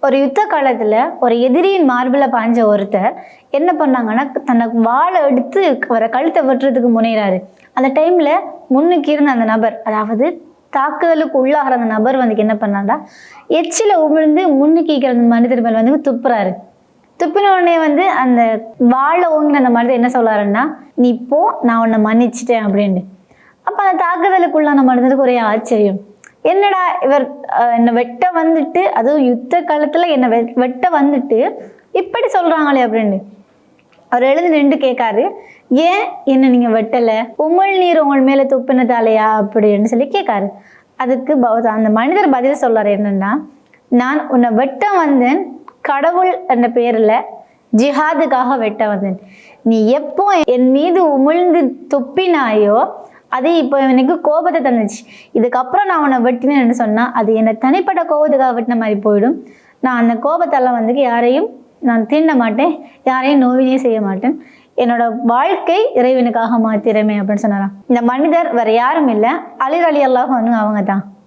ஒரு யுத்த காலத்துல ஒரு எதிரியின் மார்பில் பாஞ்ச ஒருத்தர் என்ன பண்ணாங்கன்னா தனக்கு வாளை எடுத்து அவரை கழுத்தை வெட்டுறதுக்கு முனைகிறாரு. அந்த டைம்ல முன்னுக்கு இருந்த அந்த நபர், அதாவது தாக்குதலுக்கு உள்ளாகிற அந்த நபர் என்ன பண்ணாண்டா எச்சில உமிழ்ந்து முன்னுக்கு அந்த மனிதர் மேல் துப்புறாரு. துப்பின உடனே அந்த வாழை ஓங்கின அந்த மனிதர் என்ன சொல்றாருன்னா, நீ போ, நான் உன்னை மன்னிச்சிட்டேன் அப்படின்னு. அப்ப அந்த தாக்குதலுக்குள்ளான மனிதருக்கு ஒரே ஆச்சரியம். என்னடா இவர் என்னை வெட்ட வந்துட்டு, அதுவும் யுத்த காலத்துல என்னை வெட்ட வந்துட்டு இப்படி சொல்றாங்களே அப்படின்னு. அவர் எழுந்து நின்று கேட்காரு, ஏன் என்ன நீங்க வெட்டல, உமிழ் நீர் உங்கள் மேல துப்பினதாலையா அப்படின்னு சொல்லி கேட்காரு. அதுக்கு அந்த மனிதர் பதில் சொல்றாரு என்னன்னா, நான் உன்னை வெட்ட வந்தேன், கடவுள் என்ற பேர்ல ஜிஹாதுக்காக வெட்ட வந்தேன். நீ எப்போ என் மீது உமிழ்ந்து துப்பினாயோ அது இப்போ எனக்கு கோபத்தை தந்துச்சு. இதுக்கப்புறம் நான் உன்னை வெட்டினேன்னு சொன்னா அது என்னை தனிப்பட்ட கோபத்துக்காக வெட்டின மாதிரி போயிடும். நான் அந்த கோபத்தால யாரையும் நான் தீண்ட மாட்டேன், யாரையும் நோவினே செய்ய மாட்டேன். என்னோட வாழ்க்கை இறைவனுக்காக மாத்திரமே அப்படின்னு சொன்னாராம். இந்த மனிதர் வேற யாரும் இல்லை, அலி ரலியல்லாஹு அன்ஹு அவங்க தான்.